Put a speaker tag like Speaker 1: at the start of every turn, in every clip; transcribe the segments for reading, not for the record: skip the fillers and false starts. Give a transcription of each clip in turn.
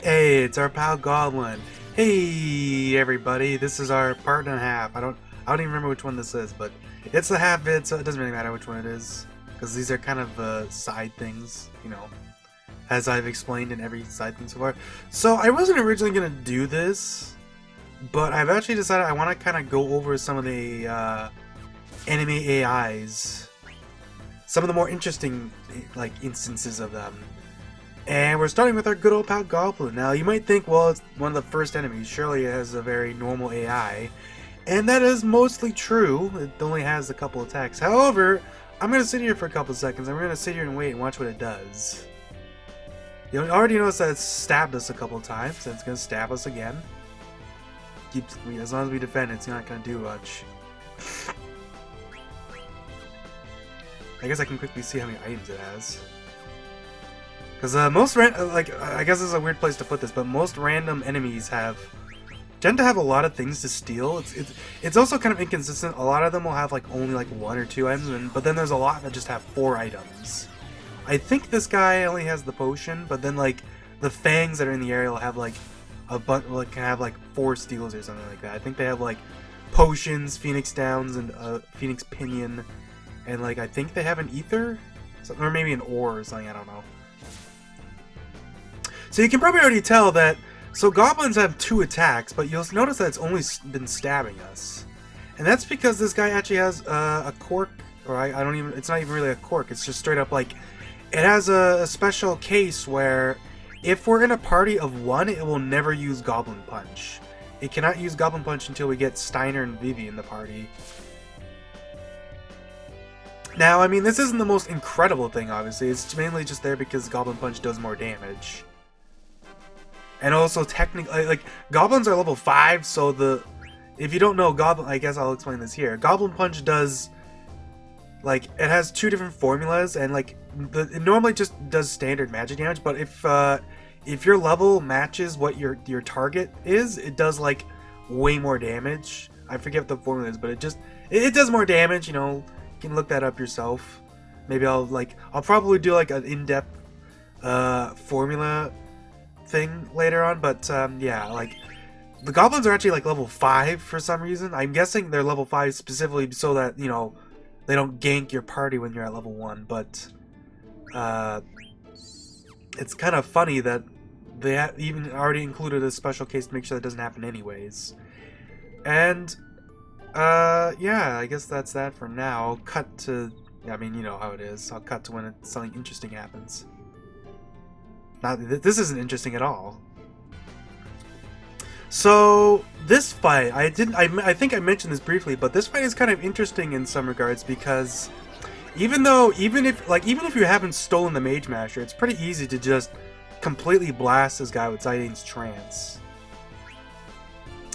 Speaker 1: Hey, it's our pal Goblin. Hey everybody, this is our part and a half. I don't even remember which one this is, but it's a half vid, so it doesn't really matter which one it is, because these are kind of side things, you know, as I've explained in every side thing so far. So I wasn't originally gonna do this, but I've actually decided I want to kind of go over some of the enemy AIs, some of the more interesting like instances of them. And we're starting with our good old pal Goblin. Now, you might think, well, it's one of the first enemies. Surely it has a very normal AI. And that is mostly true. It only has a couple attacks. However, I'm going to sit here for a couple seconds, and we're going to sit here and wait and watch what it does. You already noticed that it's stabbed us a couple times, and it's going to stab us again. As long as we defend, it's not going to do much. I guess I can quickly see how many items it has. Because most I guess this is a weird place to put this, but most random enemies tend to have a lot of things to steal. It's also kind of inconsistent. A lot of them will have like only like 1 or 2 items, but then there's a lot that just have 4 items. I think this guy only has the potion, but then like the fangs that are in the area will have like can have like 4 steals or something like that. I think they have like potions, phoenix downs, and phoenix pinion, and like I think they have an ether, or maybe an ore or something. I don't know. So you can probably already tell that, so goblins have 2 attacks, but you'll notice that it's only been stabbing us. And that's because this guy actually has a quirk, or it's not even really a quirk, it's just straight up like, it has a special case where if we're in a party of 1, it will never use Goblin Punch. It cannot use Goblin Punch until we get Steiner and Vivi in the party. Now, I mean, this isn't the most incredible thing, obviously, it's mainly just there because Goblin Punch does more damage. And also, technically, like, goblins are level 5, so if you don't know Goblin, I guess I'll explain this here. Goblin Punch does, like, it has 2 different formulas, and, like, it normally just does standard magic damage, but if your level matches what your target is, it does, like, way more damage. I forget what the formula is, but it does more damage, you know, you can look that up yourself. Maybe I'll probably do, like, an in-depth, formula thing later on, but yeah, like the goblins are actually like level 5 for some reason. I'm guessing they're level 5 specifically so that, you know, they don't gank your party when you're at level 1, but it's kind of funny that they even already included a special case to make sure that doesn't happen anyways. And yeah, I guess that's that for now. I'll cut to, I mean, you know how it is, I'll cut to when something interesting happens. Now, this isn't interesting at all. So this fight, I think I mentioned this briefly, but this fight is kind of interesting in some regards because even if you haven't stolen the Mage Masher, it's pretty easy to just completely blast this guy with Zidane's Trance.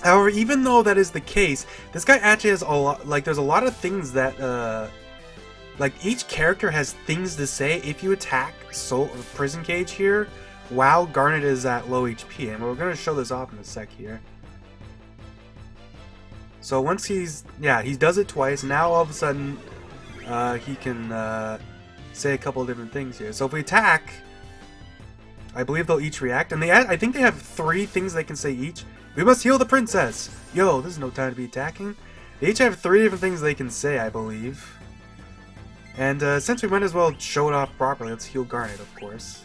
Speaker 1: However, even though that is the case, this guy actually has a lot. Like, there's a lot of things that like, each character has things to say if you attack Prison Cage here while Garnet is at low HP, and we're going to show this off in a sec here. So once he does it twice, now all of a sudden he can say a couple of different things here. So if we attack, I believe they'll each react, and I think they have 3 things they can say each. We must heal the princess! Yo, this is no time to be attacking. They each have 3 different things they can say, I believe. And since we might as well show it off properly, let's heal Garnet, of course.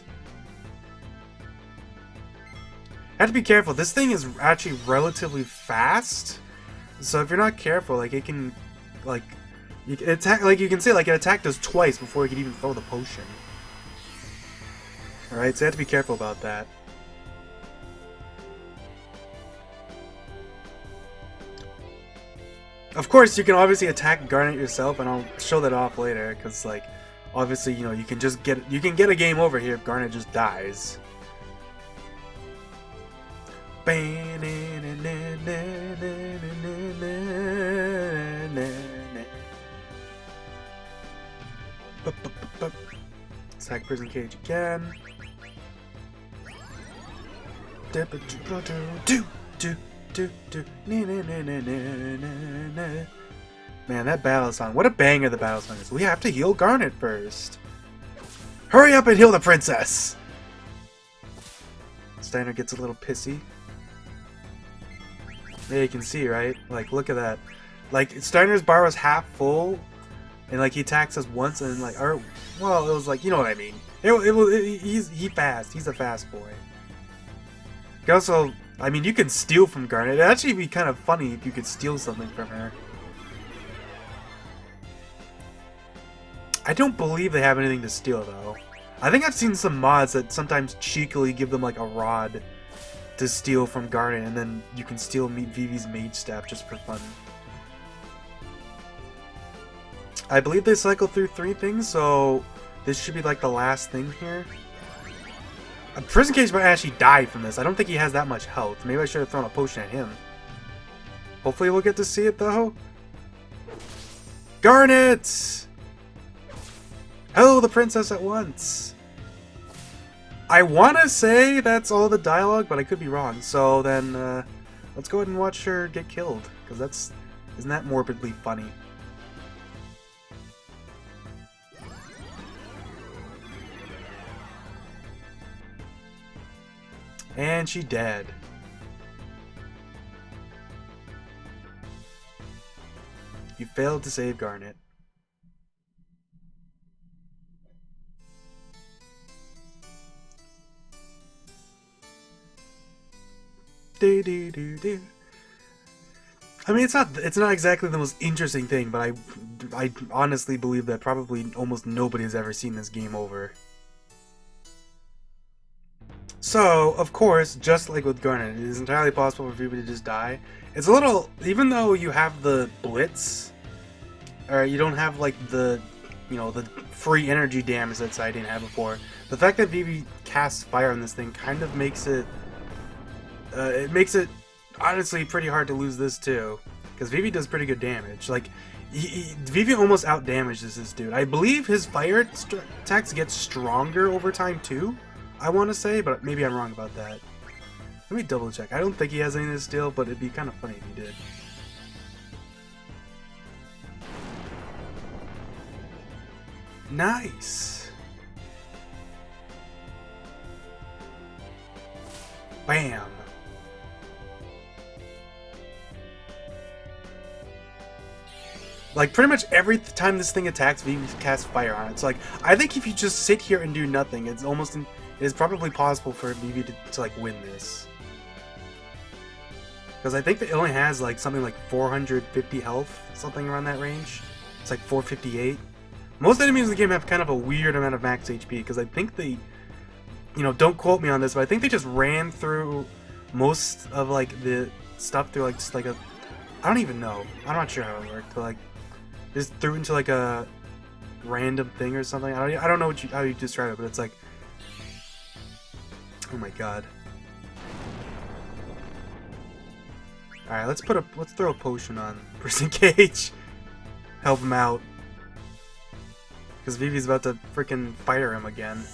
Speaker 1: Have to be careful. This thing is actually relatively fast, so if you're not careful, like, it can, like, you can attack. Like, you can say, like, it attacked us twice before it could even throw the potion. All right, so you have to be careful about that. Of course, you can obviously attack Garnet yourself, and I'll show that off later, because, like, obviously, you know, you can get a game over here if Garnet just dies. Attack Prison Cage again. Man, that battle song. What a banger the battle song is. We have to heal Garnet first. Hurry up and heal the princess! Steiner gets a little pissy. Yeah, you can see, right? Like, look at that. Like, Steiner's bar was half full, and like he attacks us once, and like, or well, it was like, you know what I mean. He's fast. He's a fast boy. You also, I mean, you can steal from Garnet. It'd actually be kind of funny if you could steal something from her. I don't believe they have anything to steal though. I think I've seen some mods that sometimes cheekily give them like a rod to steal from Garnet, and then you can steal Vivi's mage staff just for fun. I believe they cycle through 3 things, so this should be like the last thing here. Prison Cage might actually die from this. I don't think he has that much health. Maybe I should have thrown a potion at him. Hopefully we'll get to see it though. Garnet! Oh, the princess at once. I want to say that's all the dialogue, but I could be wrong. So then, let's go ahead and watch her get killed, because isn't that morbidly funny? And she dead. You failed to save Garnet. Do do do do. I mean, it's not exactly the most interesting thing, but I honestly believe that probably almost nobody has ever seen this game over. So, of course, just like with Garnet, it is entirely possible for people to just die. It's a little, even though you have the Blitz, or you don't have like the, you know, the free energy damage that Zidane had before. The fact that Vivi casts fire on this thing kind of makes it, honestly pretty hard to lose this too, because Vivi does pretty good damage. Like, Vivi almost out damages this dude. I believe his fire attacks get stronger over time too, I want to say, but maybe I'm wrong about that. Let me double check. I don't think he has anything to steal, but it'd be kind of funny if he did. Nice! Bam! Like, pretty much every time this thing attacks, Vivi casts fire on it. So, like, I think if you just sit here and do nothing, it's almost... It is probably possible for Vivi to like, win this. Because I think that it only has, like, something like 450 health, something around that range. It's like 458. Most enemies in the game have kind of a weird amount of max HP, because I think they... You know, don't quote me on this, but I think they just ran through most of, like, the stuff through, like, just, like, a... I don't even know. I'm not sure how it worked, but, like... Just threw into like a random thing or something. I don't know how you describe it, but it's like, oh my god. All right, let's throw a potion on Prison Cage. Help him out, because Vivi's about to freaking fire him again.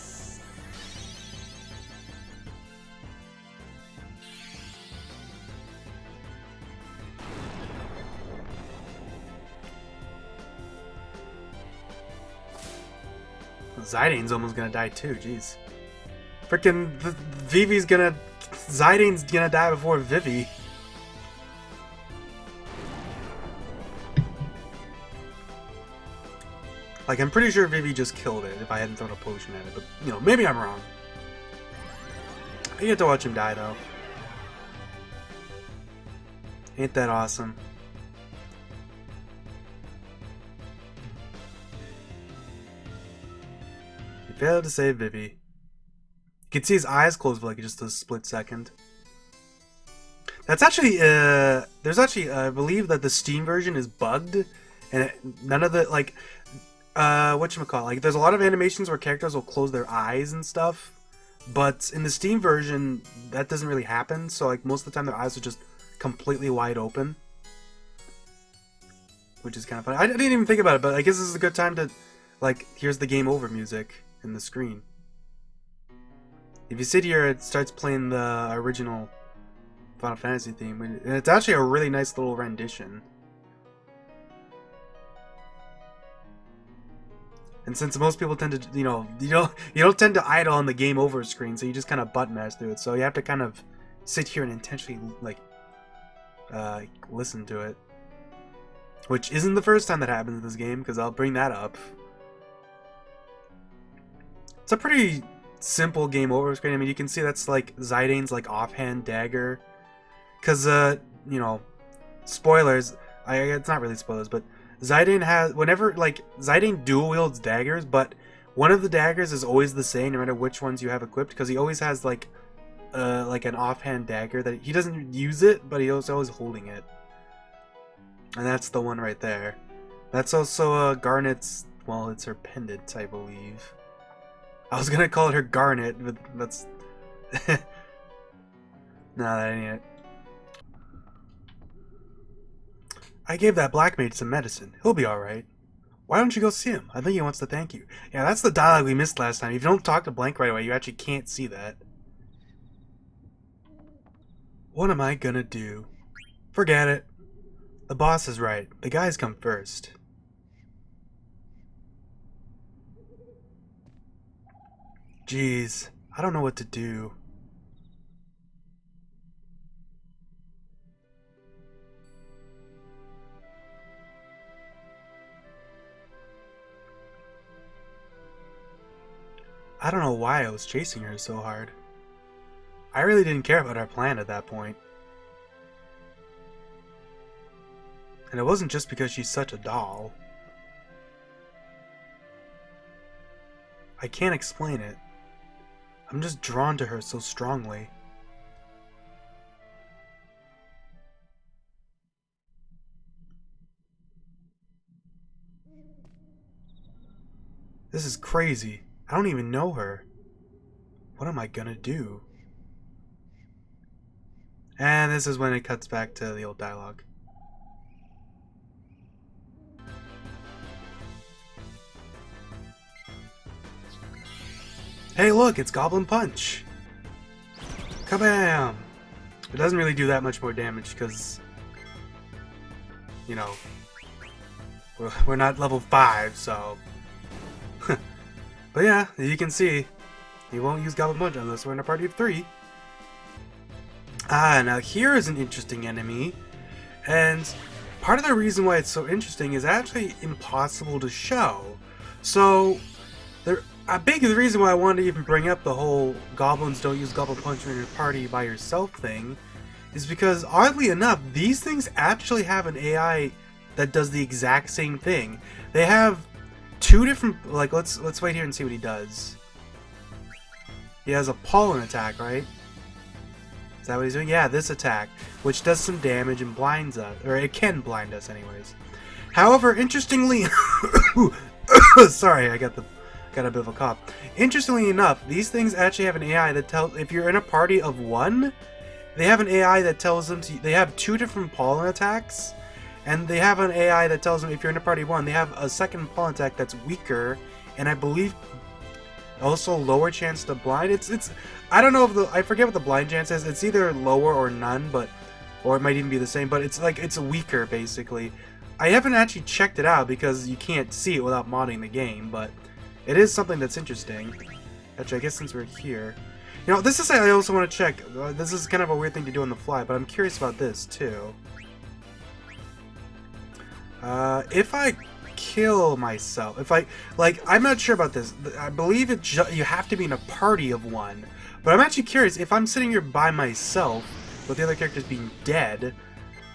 Speaker 1: Zidane's almost gonna die too, jeez. Freaking Zidane's gonna die before Vivi. Like, I'm pretty sure Vivi just killed it if I hadn't thrown a potion at it, but, you know, maybe I'm wrong. I get to watch him die, though. Ain't that awesome? Failed to save Vivi. You can see his eyes closed for like just a split second. That's actually, there's actually, I believe that the Steam version is bugged, and none of the, like, whatchamacallit, like, there's a lot of animations where characters will close their eyes and stuff, but in the Steam version, that doesn't really happen, so, like, most of the time their eyes are just completely wide open. Which is kind of funny. I didn't even think about it, but I guess this is a good time to, like, here's the game over music in the screen. If you sit here, it starts playing the original Final Fantasy theme, and it's actually a really nice little rendition. And since most people tend to, you don't tend to idle on the game over screen, so you just kind of button mash through it. So you have to kind of sit here and intentionally listen to it, which isn't the first time that happens in this game, because I'll bring that up. It's a pretty simple game over screen. I mean, you can see that's like Zidane's like offhand dagger, because spoilers. It's not really spoilers, but Zidane has, whenever, like, Zidane dual wields daggers, but one of the daggers is always the same no matter which ones you have equipped, because he always has like an offhand dagger that he doesn't use it, but he's always holding it. And that's the one right there. That's also Garnet's, well, it's her pendant, I believe. I was gonna call it her Garnet, but that's no, that ain't it. I gave that black mage some medicine. He'll be alright. Why don't you go see him? I think he wants to thank you. Yeah, that's the dialogue we missed last time. If you don't talk to Blank right away, you actually can't see that. What am I gonna do? Forget it. The boss is right. The guys come first. Jeez, I don't know what to do. I don't know why I was chasing her so hard. I really didn't care about our plan at that point. And it wasn't just because she's such a doll. I can't explain it. I'm just drawn to her so strongly. This is crazy. I don't even know her. What am I gonna do? And this is when it cuts back to the old dialogue. Hey look, it's Goblin Punch! Kabam! It doesn't really do that much more damage because, you know, we're not level 5, so... But yeah, you can see, he won't use Goblin Punch unless we're in a party of 3. Now here is an interesting enemy, and part of the reason why it's so interesting is actually impossible to show. So, a big reason why I wanted to even bring up the whole goblins don't use Goblin Punch in your party by yourself thing is because, oddly enough, these things actually have an AI that does the exact same thing. They have 2 different, like, let's wait here and see what he does. He has a Pollen Attack, right? Is that what he's doing? Yeah, this attack, which does some damage and blinds us, or it can blind us anyways. However, interestingly, sorry, I got a bit of a cough. Interestingly enough, these things actually have an AI that tells, if you're in a party of 1, they have an AI that tells them to, they have 2 different pollen attacks, and they have an AI that tells them if you're in a party of 1, they have a second pollen attack that's weaker, and I believe also lower chance to blind. It's I don't know if I forget what the blind chance is. It's either lower or none, or it might even be the same, but it's like, it's weaker basically. I haven't actually checked it out because you can't see it without modding the game, but it is something that's interesting. Actually, I guess since we're here, you know, this is, I also want to check. This is kind of a weird thing to do on the fly, but I'm curious about this too. If I kill myself, if I, like, I'm not sure about this. I believe you have to be in a party of 1, but I'm actually curious if I'm sitting here by myself with the other characters being dead.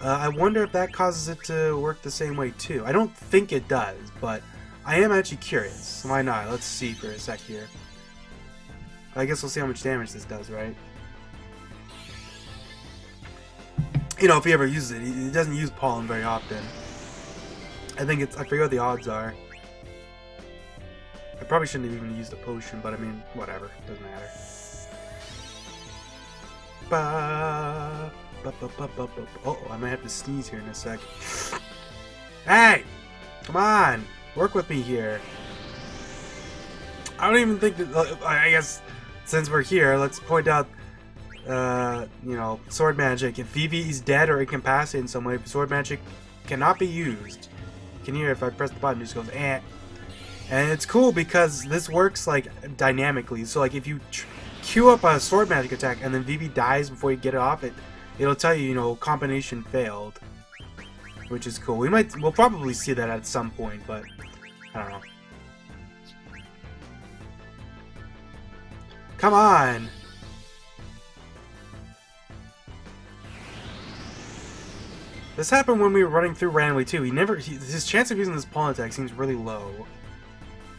Speaker 1: I wonder if that causes it to work the same way too. I don't think it does, but I am actually curious. Why not? Let's see for a sec here. I guess we'll see how much damage this does, right? You know, if he ever uses it, he doesn't use pollen very often. I think it's, I forget what the odds are. I probably shouldn't have even used a potion, but I mean, whatever, doesn't matter. Oh, I might have to sneeze here in a sec. Hey! Come on! Work with me here. I don't even think that, I guess, since we're here, let's point out, you know, sword magic. If Vivi is dead or incapacitated in some way, sword magic cannot be used. You can hear if I press the button, it just goes, eh. And it's cool because this works like dynamically. So like if you queue up a sword magic attack and then Vivi dies before you get it off, it'll tell you, you know, combination failed, which is cool. We'll probably see that at some point, but I don't know. Come on. This happened when we were running through randomly too. His chance of using this Pollen Attack seems really low.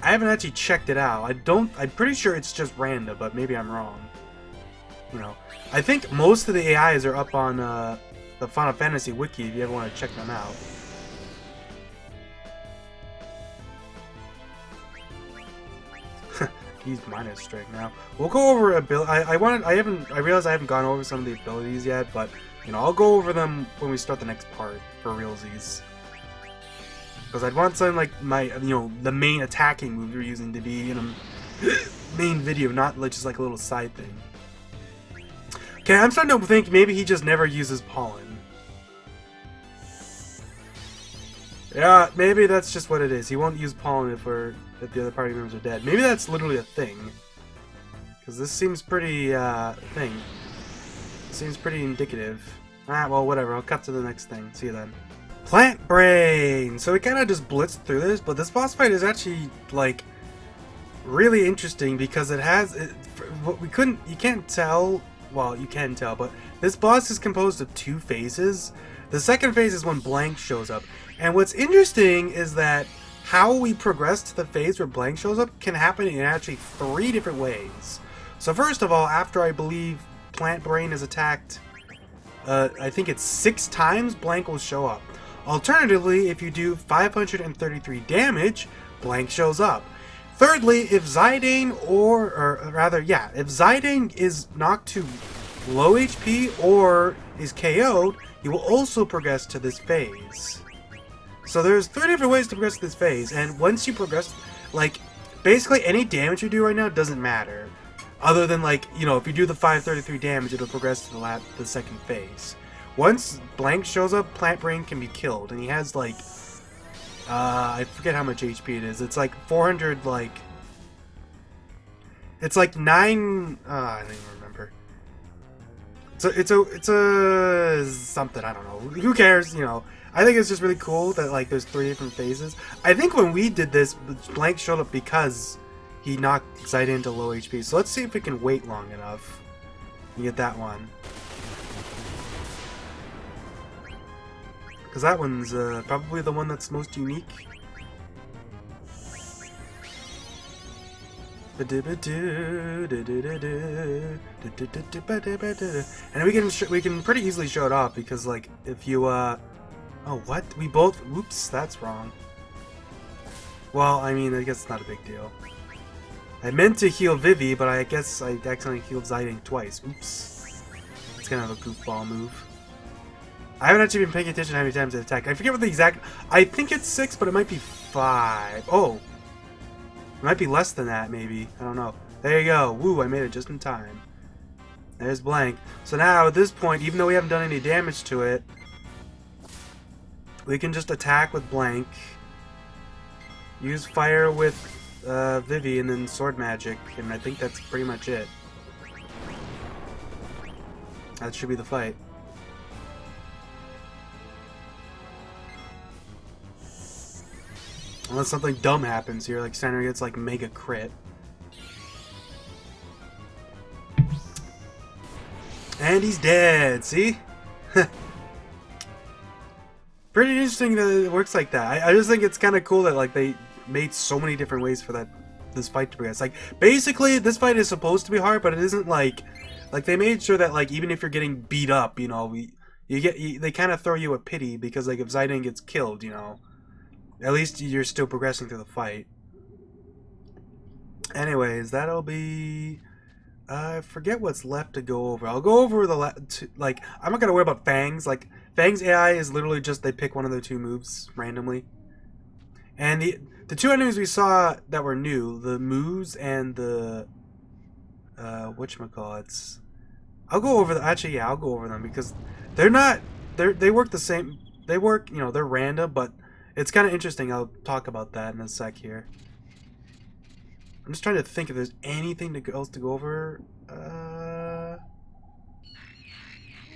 Speaker 1: I haven't actually checked it out. I'm pretty sure it's just random, but maybe I'm wrong. You know, I think most of the AIs are up on the Final Fantasy wiki if you ever want to check them out. He's minus strike now. We'll go over I realize I haven't gone over some of the abilities yet, but you know, I'll go over them when we start the next part for realsies. Because I'd want something like the main attacking move you're using to be in a main video, not just like a little side thing. Okay, I'm starting to think maybe he just never uses pollen. Yeah, maybe that's just what it is. He won't use pollen if the other party members are dead. Maybe that's literally a thing. Because this seems pretty seems pretty indicative. Ah, well, whatever. I'll cut to the next thing. See you then. Plant Brain! So we kind of just blitzed through this, but this boss fight is actually, like, really interesting because it has... you can't tell... Well, you can tell, but this boss is composed of 2 phases. The second phase is when Blank shows up. And what's interesting is that how we progress to the phase where Blank shows up can happen in actually 3 different ways. So first of all, after I believe Plant Brain is attacked... I think it's 6 times, Blank will show up. Alternatively, if you do 533 damage, Blank shows up. Thirdly, if Zidane if Zidane is knocked to low HP or is KO'd, you will also progress to this phase. So there's 3 different ways to progress to this phase, and once you progress, like, basically any damage you do right now doesn't matter. Other than, like, you know, if you do the 533 damage, it'll progress to the second phase. Once Blank shows up, Plant Brain can be killed, and he has, like, I forget how much HP it is. It's like 400, like, it's like 9, I don't even remember. It's a something, I don't know. Who cares, you know. I think it's just really cool that, like, there's 3 different phases. I think when we did this, Blank showed up because he knocked Zidane to low HP. So let's see if we can wait long enough and get that one. Because that one's probably the one that's most unique. And we can pretty easily show it off because, like, if you oh, what? We both... Oops, that's wrong. Well, I mean, I guess it's not a big deal. I meant to heal Vivi, but I guess I accidentally healed Zidane twice. Oops. It's kind of a goofball move. I haven't actually been paying attention to how many times it attacked. I forget what the exact... I think it's 6, but it might be 5. Oh. It might be less than that, maybe. I don't know. There you go. Woo, I made it just in time. There's Blank. So now, at this point, even though we haven't done any damage to it, we can just attack with Blank. Use fire with Vivi, and then sword magic. And I think that's pretty much it. That should be the fight. Unless something dumb happens here, like Steiner gets like mega crit. And he's dead, see? Pretty interesting that it works like that. I just think it's kind of cool that like they made so many different ways for this fight to progress. Like basically this fight is supposed to be hard, but it isn't like they made sure that like even if you're getting beat up, you know, they kind of throw you a pity because like if Zidane gets killed, you know, at least you're still progressing through the fight. Anyways, that'll be... I forget what's left to go over. I'll go over like, I'm not going to worry about Fang's. Like, Fang's AI is literally just they pick one of the 2 moves randomly. And the 2 enemies we saw that were new, the Moose and the... whatchamacallits. I'll go over actually, yeah, I'll go over them because they're not... They work the same... They work, you know, they're random, but... It's kind of interesting. I'll talk about that in a sec here. I'm just trying to think if there's anything else to go over.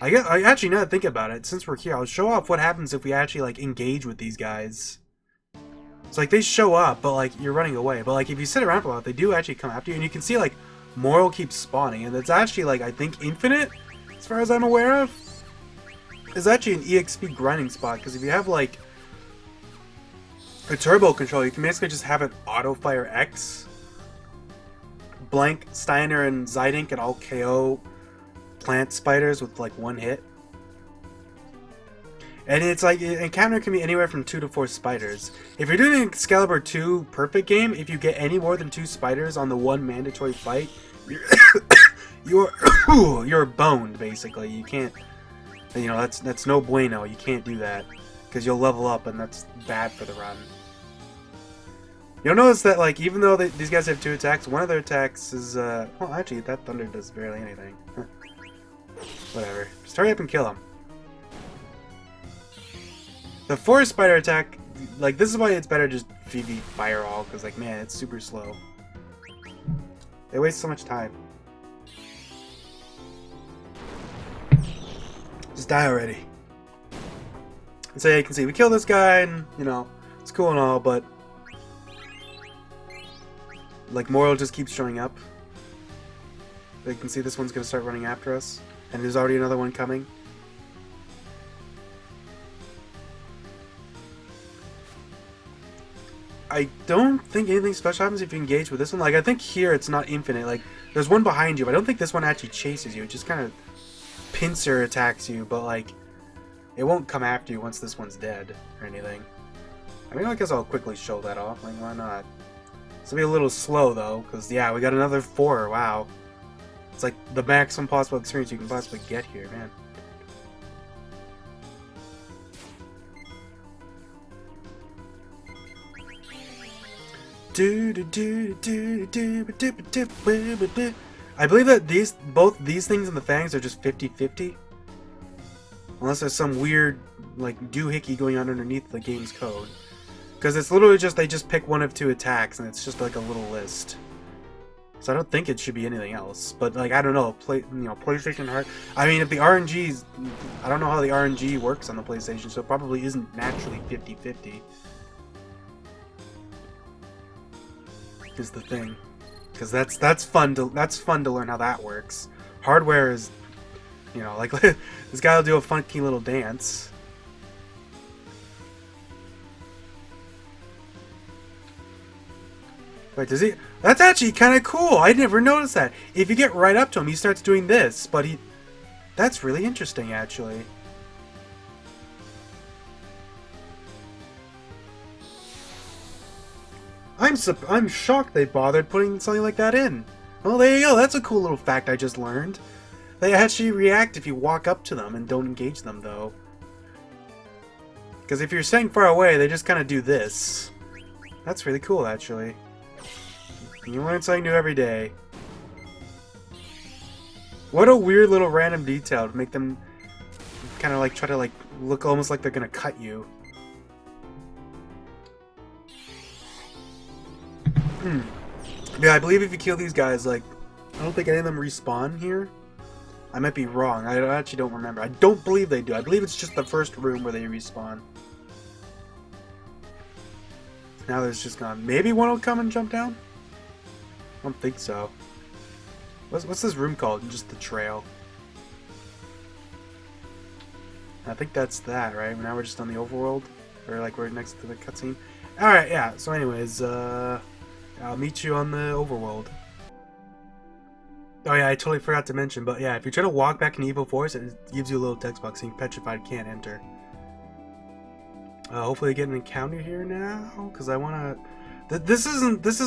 Speaker 1: I guess I actually now that I think about it, since we're here, I'll show off what happens if we actually like engage with these guys. So like they show up, but like you're running away. But like if you sit around for a while, they do actually come after you, and you can see like Moral keeps spawning, and it's actually like I think infinite, as far as I'm aware of. It's actually an EXP grinding spot because if you have like a turbo control, you can basically just have it auto fire X. Blank, Steiner, and Zydink can all KO plant spiders with like one hit. And it's like, an encounter can be anywhere from 2 to 4 spiders. If you're doing an Excalibur 2 perfect game, if you get any more than 2 spiders on the one mandatory fight, you're boned basically. You can't, you know, that's no bueno. You can't do that because you'll level up, and that's bad for the run. You'll notice that like even though these guys have 2 attacks, one of their attacks is well actually that thunder does barely anything. Whatever. Just hurry up and kill him. The forest spider attack, like this is why it's better just VV fire all, because like man, it's super slow. They waste so much time. Just die already. And so yeah, you can see we kill this guy, and you know it's cool and all, but like Moral just keeps showing up. You can see this one's gonna start running after us. And there's already another one coming. I don't think anything special happens if you engage with this one. Like, I think here it's not infinite. Like, there's one behind you, but I don't think this one actually chases you. It just kind of pincer attacks you, but, like, it won't come after you once this one's dead or anything. I mean, I guess I'll quickly show that off. Like, why not? This will be a little slow, though, because, yeah, we got another 4. Wow. It's like the maximum possible experience you can possibly get here, man. I believe that both these things and the fangs are just 50-50. Unless there's some weird, like, doohickey going on underneath the game's code. Because it's literally just, they just pick one of 2 attacks, and it's just like a little list. So I don't think it should be anything else. But, like, I don't know. PlayStation Hard. I mean, if the RNG's... I don't know how the RNG works on the PlayStation, so it probably isn't naturally 50-50. Is the thing. Because that's fun to learn how that works. Hardware is... You know, like, this guy will do a funky little dance. Wait, does he? That's actually kind of cool. I never noticed that. If you get right up to him, he starts doing this, but he... That's really interesting, actually. I'm shocked they bothered putting something like that in. Well, there you go. That's a cool little fact I just learned. They actually react if you walk up to them and don't engage them, though. Because if you're staying far away, they just kind of do this. That's really cool, actually. You learn something new every day. What a weird little random detail to make them kind of like try to like look almost like they're gonna cut you. Yeah, I believe if you kill these guys, like, I don't think any of them respawn here. I might be wrong. I actually don't remember. I don't believe they do. I believe it's just the first room where they respawn. Now there's just gone. Maybe one will come and jump down? I don't think so. What's this room called? Just the trail. I think that's that, right? Now we're just on the overworld? Or like we're next to the cutscene? Alright, yeah. So anyways, I'll meet you on the overworld. Oh yeah, I totally forgot to mention, but yeah, if you try to walk back in Evil Forest, it gives you a little text box saying petrified, can't enter. Hopefully get an encounter here now, because I want to... This is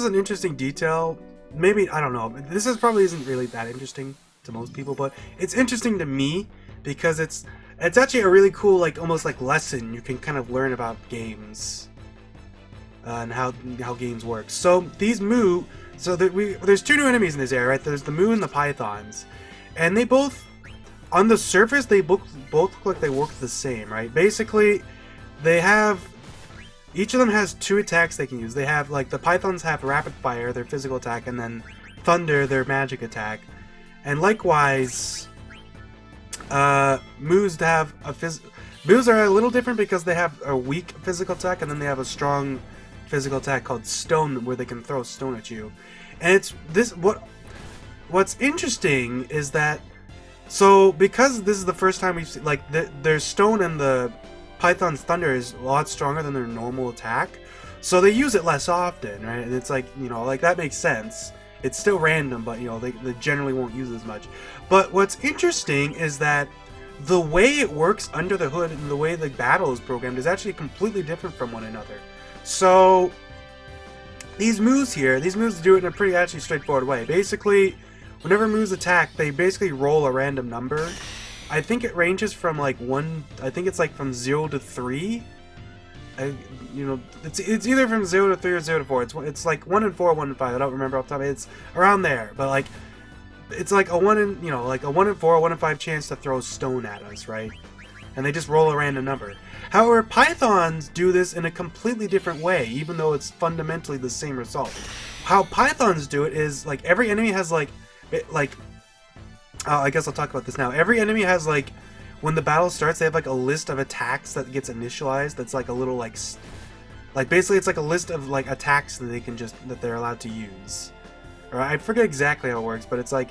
Speaker 1: an interesting detail. Maybe, I don't know, this probably isn't really that interesting to most people, but it's interesting to me because it's actually a really cool, like, almost like lesson you can kind of learn about games and how games work. So these Moo, there's 2 new enemies in this area, right? There's the Moo and the Pythons, and they both, on the surface, they both look like they work the same, right? Basically, they have each of them has 2 attacks they can use. They have, like, the Pythons have Rapid Fire, their physical attack, and then Thunder, their magic attack. And likewise, Moos have a Moos are a little different because they have a weak physical attack, and then they have a strong physical attack called Stone, where they can throw stone at you. And it's this what's interesting is that, so because this is the first time we've seen, like, their Stone and the Python's Thunder is a lot stronger than their normal attack, so they use it less often, right? And it's like, you know, like, that makes sense. It's still random, but, you know, they generally won't use it as much. But what's interesting is that the way it works under the hood and the way the battle is programmed is actually completely different from one another. So these moves do it in a pretty actually straightforward way. Basically, whenever moves attack, they basically roll a random number. I think it ranges from like I think it's like from 0 to 3. You know, it's either from 0 to 3 or 0 to 4. It's like 1 and 4, 1 and 5. I don't remember off the top of it. It's around there, but like it's like a 1 and, you know, like a 1 and 4, 1 and 5 chance to throw stone at us, right? And they just roll a random number. However, Pythons do this in a completely different way, even though it's fundamentally the same result. How Pythons do it is, like, every enemy has, like, I guess I'll talk about this now. Every enemy has, like, when the battle starts, they have, like, a list of attacks that gets initialized. That's, like, a little, like, basically it's like a list of, like, attacks that that they're allowed to use. Or I forget exactly how it works, but it's, like,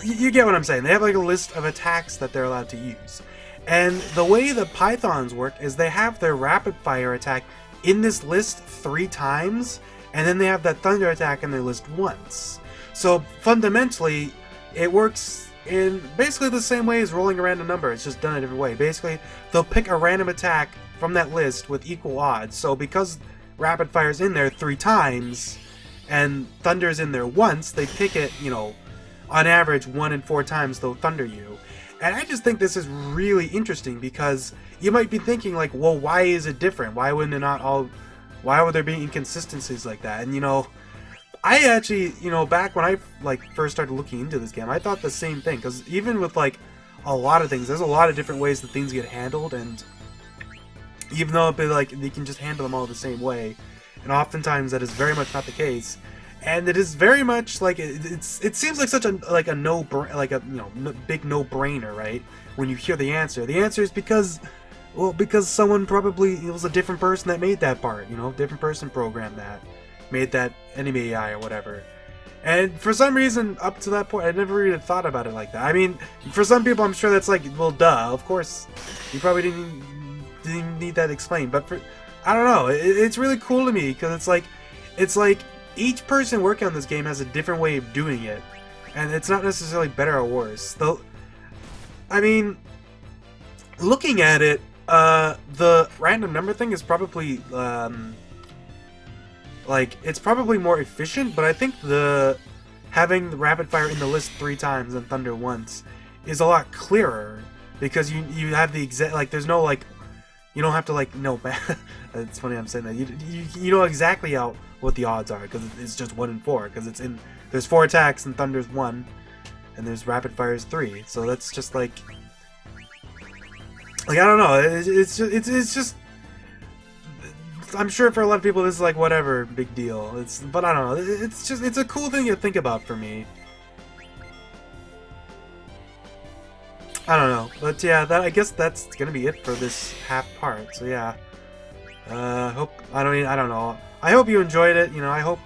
Speaker 1: you get what I'm saying. They have, like, a list of attacks that they're allowed to use. And the way the Pythons work is they have their rapid fire attack in this list 3 times, and then they have that thunder attack in their list once. So fundamentally, it works in basically the same way as rolling a random number. It's just done a different way. Basically, they'll pick a random attack from that list with equal odds. So because rapid fire's in there 3 times, and thunder's in there once, they pick it, you know, on average 1 in 4 times they'll thunder you. And I just think this is really interesting because you might be thinking, like, well, why is it different? Why would there be inconsistencies like that? And, you know, I actually, you know, back when I, like, first started looking into this game, I thought the same thing. Because even with, like, a lot of things, there's a lot of different ways that things get handled. And even though, like, they can just handle them all the same way, and oftentimes that is very much not the case. And it is very much like it seems like such a big no-brainer, right? When you hear the answer is because someone probably, it was a different person that made that part, you know, different person programmed that, made that enemy AI or whatever. And for some reason, up to that point, I never really thought about it like that. I mean, for some people, I'm sure that's like, well, duh, of course, you probably didn't need that explained. But I don't know, it's really cool to me because it's like. Each person working on this game has a different way of doing it, and it's not necessarily better or worse. Though, I mean, looking at it, the random number thing is probably, like, it's probably more efficient, but I think having the rapid fire in the list 3 times and thunder once is a lot clearer, because you have the exact, like, there's no, like, you don't have to, like, know. It's funny I'm saying that. You know exactly what the odds are, because it's just 1 in 4, because there's 4 attacks and thunder's 1, and there's rapid fire's 3. So that's just like I don't know. It's just. I'm sure for a lot of people this is like whatever, big deal. But I don't know. It's a cool thing to think about for me. I don't know, but yeah, I guess that's gonna be it for this half part. So yeah, I don't know. I hope you enjoyed it. You know,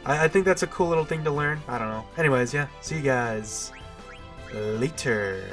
Speaker 1: I think that's a cool little thing to learn. I don't know. Anyways, yeah, see you guys later.